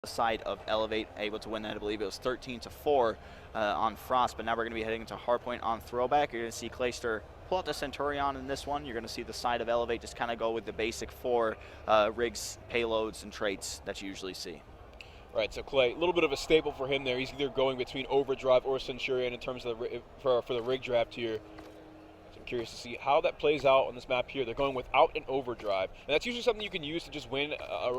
side of eLevate, able to win that. I believe it was 13-4 on Frost, but now we're going to be heading into Hardpoint on Throwback. You're going to see Clayster pull out the Centurion in this one. You're going to see the side of eLevate just kind of go with the basic 4 rigs, payloads, and traits that you usually see. Right, so Clay, a little bit of a staple for him there. He's either going between Overdrive or Centurion in terms of for the rig draft here. So I'm curious to see how that plays out on this map here. They're going without an Overdrive, and that's usually something you can use to just win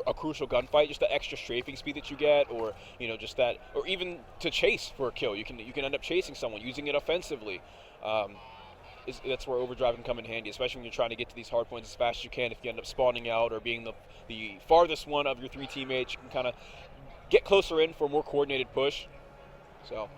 a crucial gunfight, just the extra strafing speed that you get, or just that, or even to chase for a kill. You can end up chasing someone, using it offensively. That's where Overdrive can come in handy, especially when you're trying to get to these hard points as fast as you can. If you end up spawning out or being the farthest one of your 3 teammates, you can kind of get closer in for a more coordinated push. So,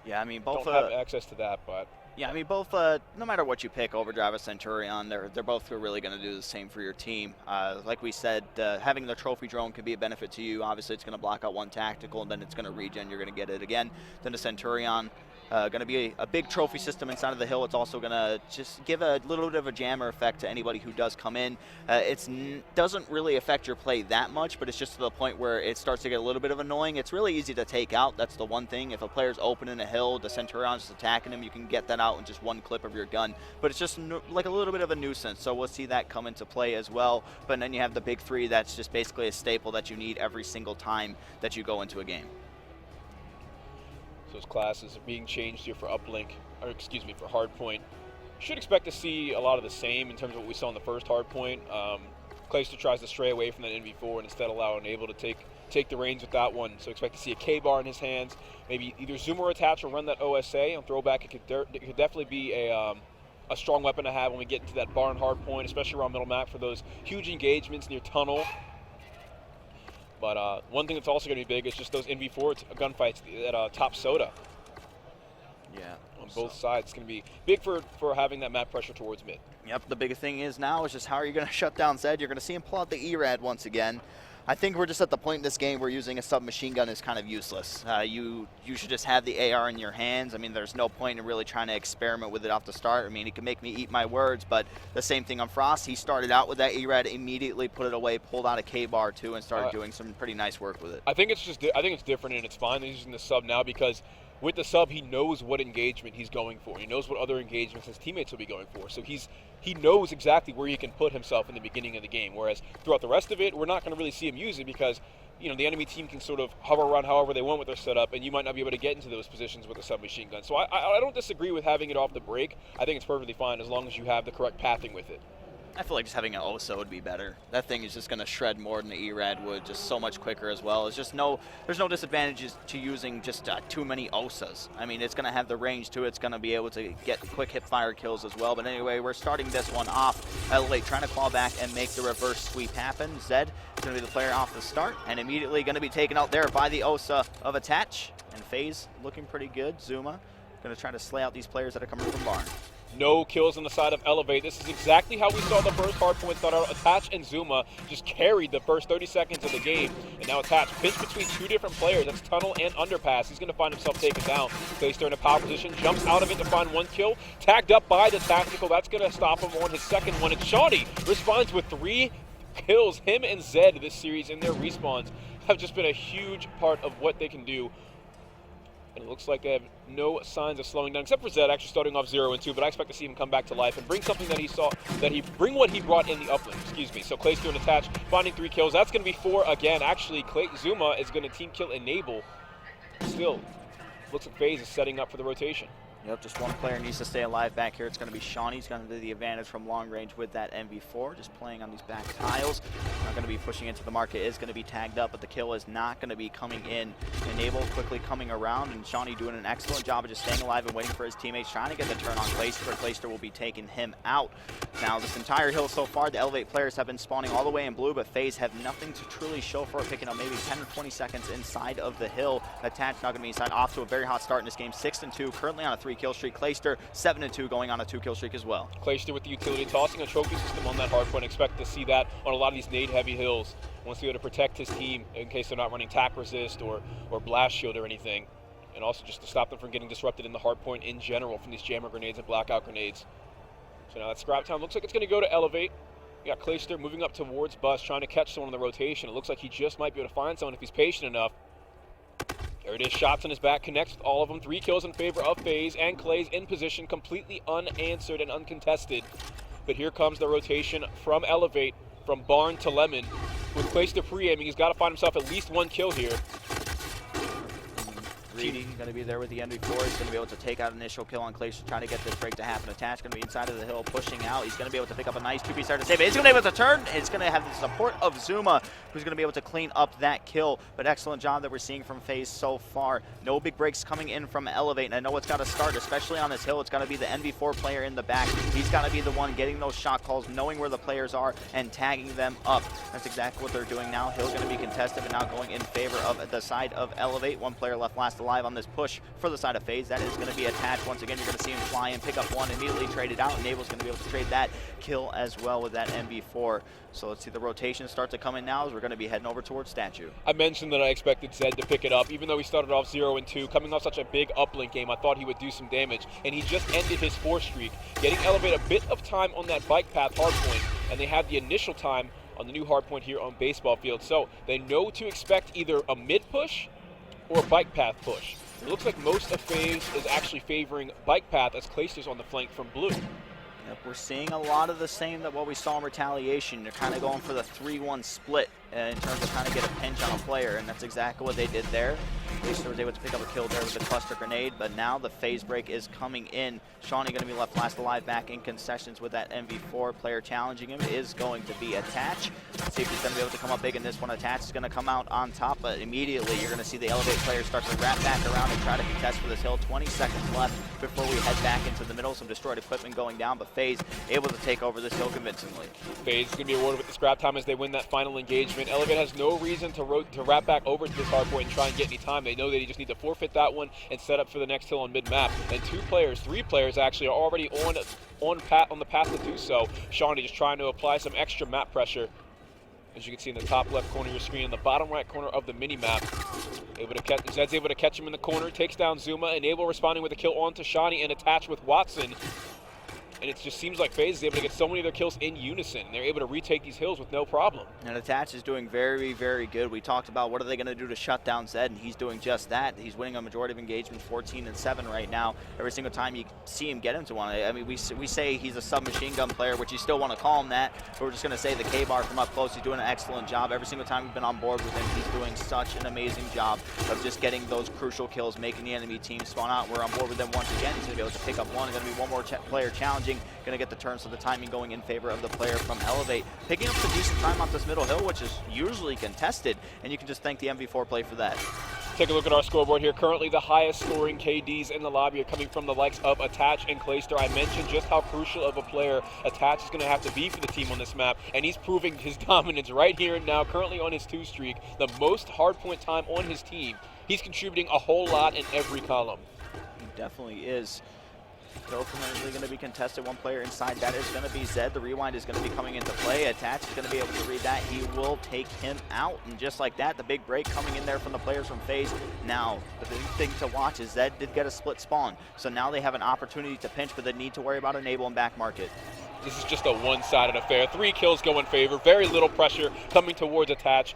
yeah, I mean, both don't have access to that, but yeah, I mean, both. No matter what you pick, Overdrive or Centurion, they're both really going to do the same for your team. Like we said, having the trophy drone could be a benefit to you. Obviously, it's going to block out one tactical, and then it's going to regen. You're going to get it again. Then the Centurion. Going to be a big trophy system inside of the hill. It's also going to just give a little bit of a jammer effect to anybody who does come in. It doesn't really affect your play that much, but it's just to the point where it starts to get a little bit of annoying. It's really easy to take out. That's the one thing. If a player's opening a hill, the Centurion's just attacking him, you can get that out in just one clip of your gun. But it's just like a little bit of a nuisance, so we'll see that come into play as well. But then you have the big 3 that's just basically a staple that you need every single time that you go into a game. those classes are being changed here for uplink, or excuse me, for hardpoint. Should expect to see a lot of the same in terms of what we saw in the first hardpoint. Clayster tries to stray away from that NV4 and instead allow Enable to take the reins with that one. So expect to see a K-bar in his hands, maybe either zoom or attach or run that OSA on throwback. It could definitely be a strong weapon to have when we get into that barn hardpoint, especially around middle map for those huge engagements near tunnel. But one thing that's also going to be big is just those NV4 gunfights at Top Soda. Yeah. On both sides. It's going to be big for having that map pressure towards mid. Yep, the biggest thing is now is just how are you going to shut down Zed? You're going to see him pull out the ERAD once again. I think we're just at the point in this game where using a submachine gun is kind of useless. You should just have the AR in your hands. I mean, there's no point in really trying to experiment with it off the start. I mean, it can make me eat my words, but the same thing on Frost. He started out with that ERAD, immediately put it away, pulled out a K-bar too, and started doing some pretty nice work with it. I think it's different, and it's fine that he's using the sub now because with the sub, he knows what engagement he's going for. He knows what other engagements his teammates will be going for. So he knows exactly where he can put himself in the beginning of the game. Whereas throughout the rest of it, we're not going to really see him use it because the enemy team can sort of hover around however they want with their setup, and you might not be able to get into those positions with a submachine gun. So I don't disagree with having it off the break. I think it's perfectly fine as long as you have the correct pathing with it. I feel like just having an OSA would be better. That thing is just going to shred more than the ERAD would, just so much quicker as well. There's no disadvantages to using just too many OSAs. I mean, it's going to have the range to it. It's going to be able to get quick hip fire kills as well. But anyway, we're starting this one off. eLevate trying to claw back and make the reverse sweep happen. Zed is going to be the player off the start and immediately going to be taken out there by the OSA of Attach. And Faze looking pretty good. Zuma going to try to slay out these players that are coming from Barn. No kills on the side of eLevate. This is exactly how we saw the first hardpoint start out. Attach and Zuma just carried the first 30 seconds of the game. And now Attach pinched between 2 different players. That's tunnel and underpass. He's going to find himself taken down. Clayster in a power position, jumps out of it to find 1 kill. Tagged up by the tactical. That's going to stop him on his second one. And Shawnee responds with 3 kills. Him and Zed this series in their respawns have just been a huge part of what they can do. And it looks like they have no signs of slowing down, except for Zed actually starting off 0 and 2. But I expect to see him come back to life and bring something that bring what he brought in the uplink. Excuse me. So Clayster and Attach finding 3 kills. That's going to be 4 again. Actually, Zuma is going to team kill Enable. Still, looks like Faze is setting up for the rotation. Yep, just one player needs to stay alive back here. It's going to be Shawnee. He's going to do the advantage from long range with that MV4, just playing on these back tiles. Not going to be pushing into the market. Is going to be tagged up, but the kill is not going to be coming in. Enable quickly coming around, and Shawnee doing an excellent job of just staying alive and waiting for his teammates, trying to get the turn on Clayster. Clayster will be taking him out. Now, this entire hill so far, the eLevate players have been spawning all the way in blue, but Faze have nothing to truly show for it, picking up maybe 10 or 20 seconds inside of the hill. Attach not going to be inside. Off to a very hot start in this game, 6 and 2, currently on a 3-kill streak. Clayster 7 and 2, going on a 2-kill streak as well. Clayster with the utility, tossing a trophy system on that hardpoint. Expect to see that on a lot of these nade-heavy hills. Wants to be able to protect his team in case they're not running tack resist or blast shield or anything. And also just to stop them from getting disrupted in the hardpoint in general from these jammer grenades and blackout grenades. So now that scrap time looks like it's going to go to eLevate. We got Clayster moving up towards Bus, trying to catch someone on the rotation. It looks like he just might be able to find someone if he's patient enough. There it is, shots on his back, connects with all of them. 3 kills in favor of Faze, and Clay's in position, completely unanswered and uncontested. But here comes the rotation from eLevate, from Barn to Lemon. With Clayster pre-aiming, he's got to find himself at least 1 kill here. Reedy going to be there with the NV4. He's going to be able to take out initial kill on Clayster, trying to get this break to happen. Attach going to be inside of the hill, pushing out. He's going to be able to pick up a nice 2-piece start to save it. He's going to be able to turn. It's going to have the support of Zuma, who's going to be able to clean up that kill. But excellent job that we're seeing from Faze so far. No big breaks coming in from eLevate, and I know it's got to start, especially on this hill. It's got to be the NV4 player in the back. He's got to be the one getting those shot calls, knowing where the players are, and tagging them up. That's exactly what they're doing now. Hill's going to be contested, but now going in favor of the side of eLevate. 1 player left last alive on this push for the side of Faze. That is going to be attached. Once again, you're going to see him fly and pick up 1, immediately trade it out. Enable's going to be able to trade that kill as well with that MB4. So let's see the rotation start to come in now as we're going to be heading over towards Statue. I mentioned that I expected Zed to pick it up, even though he started off 0-2. Coming off such a big uplink game, I thought he would do some damage, and he just ended his 4 streak, getting eLevate a bit of time on that bike path hardpoint, and they have the initial time on the new hardpoint here on Baseball Field. So they know to expect either a mid push or a bike path push. It looks like most of Faze is actually favoring bike path as Clayster's on the flank from blue. Yep, we're seeing a lot of the same that what we saw in Retaliation. They're kind of going for the 3-1 split in terms of trying to get a pinch on a player, and that's exactly what they did there. Clayster was able to pick up a kill there with the cluster grenade, but now the Faze break is coming in. Shawnee going to be left last alive back in concessions with that MV4 player challenging him is going to be Attach. Let's see if he's going to be able to come up big in this one. Attach is going to come out on top, but immediately you're going to see the eLevate player start to wrap back around and try to contest for this hill. 20 seconds left before we head back into the middle. Some destroyed equipment going down, but Faze able to take over this hill convincingly. Faze is going to be awarded with the scrap time as they win that final engagement. eLevate has no reason to wrap back over to this hardpoint and try and get any time. They know that he just need to forfeit that one and set up for the next hill on mid-map. And 3 players actually are already on the path to do so. Shawnee just trying to apply some extra map pressure. As you can see in the top left corner of your screen, in the bottom right corner of the mini-map. Zed's able to catch him in the corner, takes down Zuma, Enable responding with a kill onto Shawnee and Attach with Watson. And it just seems like Faze is able to get so many of their kills in unison. They're able to retake these hills with no problem. And Attach is doing very, very good. We talked about what are they going to do to shut down Zed, and he's doing just that. He's winning a majority of engagements, 14-7 right now. Every single time you see him get into one, I mean, we say he's a submachine gun player, which you still want to call him that, but we're just going to say the K-bar from up close, he's doing an excellent job. Every single time we've been on board with him, he's doing such an amazing job of just getting those crucial kills, making the enemy team spawn out. We're on board with him once again. He's going to be able to pick up 1. There's going to be 1 more player challenging. Going to get the turn, so the timing going in favor of the player from eLevate. Picking up some decent time off this middle hill, which is usually contested, and you can just thank the MV4 play for that. Take a look at our scoreboard here. Currently the highest scoring KDs in the lobby are coming from the likes of Attach and Clayster. I mentioned just how crucial of a player Attach is going to have to be for the team on this map, and he's proving his dominance right here and now, currently on his 2 streak, the most hardpoint time on his team. He's contributing a whole lot in every column. He definitely is. Kill currently going to be contested. 1 player inside. That is going to be Zed. The rewind is going to be coming into play. Attach is going to be able to read that. He will take him out. And just like that, the big break coming in there from the players from Faze. Now, the big thing to watch is Zed did get a split spawn. So now they have an opportunity to pinch, but they need to worry about Enable and back market. This is just a one-sided affair. 3 kills go in favor. Very little pressure coming towards Attach.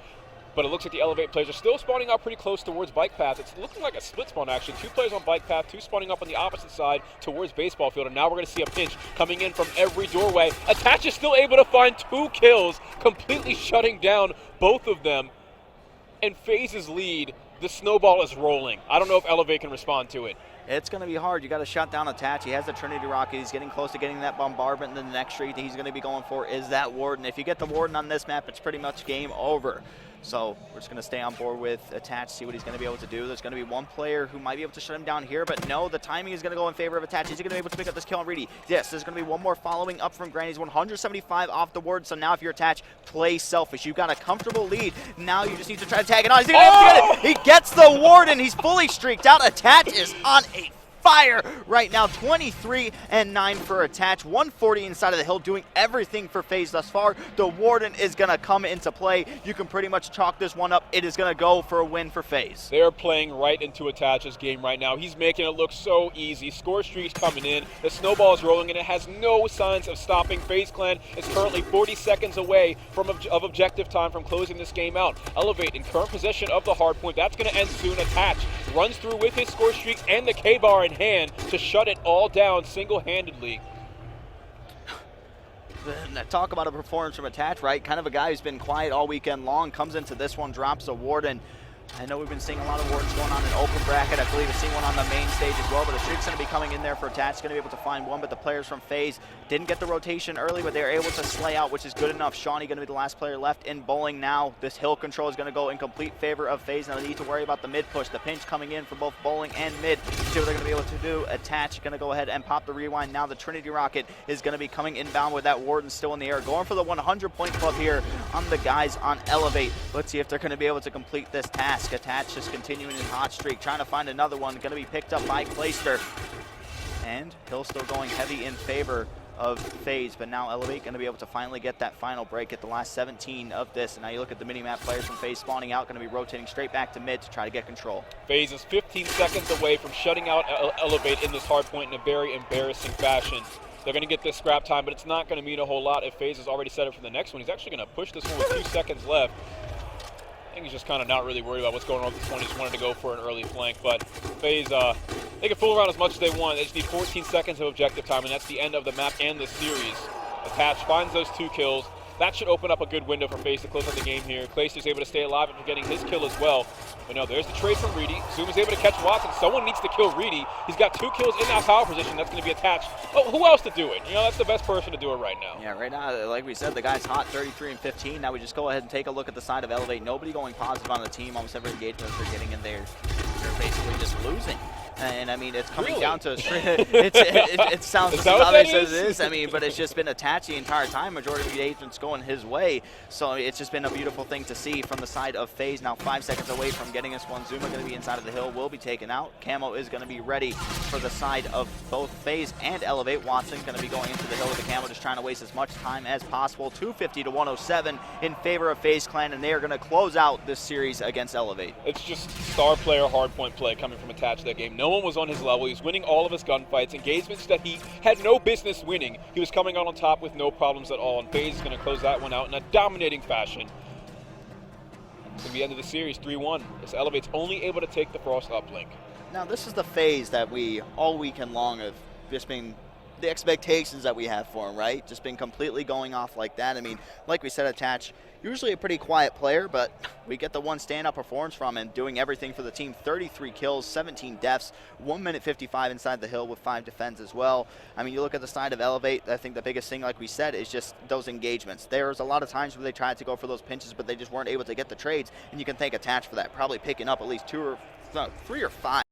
But it looks like the eLevate players are still spawning out pretty close towards bike path. It's looking like a split spawn, actually. 2 players on bike path, 2 spawning up on the opposite side towards baseball field. And now we're going to see a pinch coming in from every doorway. Attach is still able to find 2 kills, completely shutting down both of them. And Faze's lead, the snowball is rolling. I don't know if eLevate can respond to it. It's going to be hard. You got to shut down Attach. He has the Trinity Rocket. He's getting close to getting that bombardment. And then the next streak that he's going to be going for is that Warden. If you get the Warden on this map, it's pretty much game over. So we're just going to stay on board with Attach, see what he's going to be able to do. There's going to be 1 player who might be able to shut him down here, but no, the timing is going to go in favor of Attach. He's going to be able to pick up this kill on Reedy. Yes, there's going to be 1 more following up from Granny's 175 off the ward. So now if you're Attach, play selfish. You've got a comfortable lead. Now you just need to try to tag it on. He's going to be able to get it. He gets the Warden. He's fully streaked out. Attach is on a fire right now. 23 and 9 for Attach, 140 inside of the hill, doing everything for Faze thus far. The Warden is going to come into play. You can pretty much chalk this one up. It is going to go for a win for Faze. They're playing right into Attach's game right now. He's making it look so easy. Score streaks coming in. The snowball is rolling, and it has no signs of stopping. Faze Clan is currently 40 seconds away of objective time from closing this game out. eLevate in current possession of the hard point. That's going to end soon. Attach runs through with his score streaks and the K-bar in hand to shut it all down single-handedly. Talk about a performance from Attach, right? Kind of a guy who's been quiet all weekend long, comes into this one, drops a Warden. I know we've been seeing a lot of Wardens going on in open bracket. I believe we've seen one on the main stage as well, but the streak's going to be coming in there for Attach. Going to be able to find one, but the players from Faze didn't get the rotation early, but they were able to slay out, which is good enough. Shawnee going to be the last player left in bowling now. This hill control is going to go in complete favor of Faze. Now they need to worry about the mid push. The pinch coming in for both bowling and mid. See what they're going to be able to do. Attach going to go ahead and pop the rewind. Now the Trinity Rocket is going to be coming inbound with that Warden still in the air. Going for the 100-point club here on the guys on eLevate. Let's see if they're going to be able to complete this task. Attach just continuing his hot streak, trying to find another one. Going to be picked up by Clayster. And Hill still going heavy in favor of Faze, but now eLevate going to be able to finally get that final break at the last 17 of this. And now you look at the mini-map, players from Faze spawning out, going to be rotating straight back to mid to try to get control. Faze is 15 seconds away from shutting out eLevate in this hard point in a very embarrassing fashion. They're going to get this scrap time, but it's not going to mean a whole lot if Faze is already set up for the next one. He's actually going to push this one with 2 seconds left. I think he's just kind of not really worried about what's going on with this one. He just wanted to go for an early flank. But Faze, they can fool around as much as they want. They just need 14 seconds of objective time, and that's the end of the map and the series. Attach finds those 2 kills. That should open up a good window for Faze to close out the game here. Clayster's able to stay alive after getting his kill as well. But no, there's the trade from Reedy. Zoom is able to catch Watson. Someone needs to kill Reedy. He's got 2 kills in that power position. That's going to be Attached. Oh, who else to do it? You know, that's the best person to do it right now. Yeah, right now, like we said, the guy's hot, 33 and 15. Now we just go ahead and take a look at the side of eLevate. Nobody going positive on the team. Almost every engagement they're getting in there, they're basically just losing. And I mean, it's coming down to it sounds as obvious as it is. I mean, but it's just been Attached the entire time. Majority of engagements going his way. So it's just been a beautiful thing to see from the side of Faze. Now 5 seconds away from getting this one. Zuma going to be inside of the hill, will be taken out. Camo is going to be ready for the side of both Faze and eLevate. Watson going to be going into the hill with the Camo, just trying to waste as much time as possible. 250 to 107 in favor of Faze Clan, and they are going to close out this series against eLevate. It's just star player hardpoint play coming from Attached that game. No one was on his level. He was winning all of his gunfights, engagements that he had no business winning. He was coming out on top with no problems at all, and Faze is going to close that one out in a dominating fashion. It's going to be the end of the series, 3-1. As eLevate's only able to take the Frost uplink. Now this is the Faze that we all weekend long have just been the expectations that we have for him, right? Just been completely going off like that. I mean, like we said, Attach, usually a pretty quiet player, but we get the one standout performance from him, doing everything for the team. 33 kills, 17 deaths, 1 minute 55 inside the hill with 5 defends as well. I mean, you look at the side of eLevate, I think the biggest thing, like we said, is just those engagements. There's a lot of times where they tried to go for those pinches, but they just weren't able to get the trades, and you can thank Attach for that, probably picking up at least 3 or 5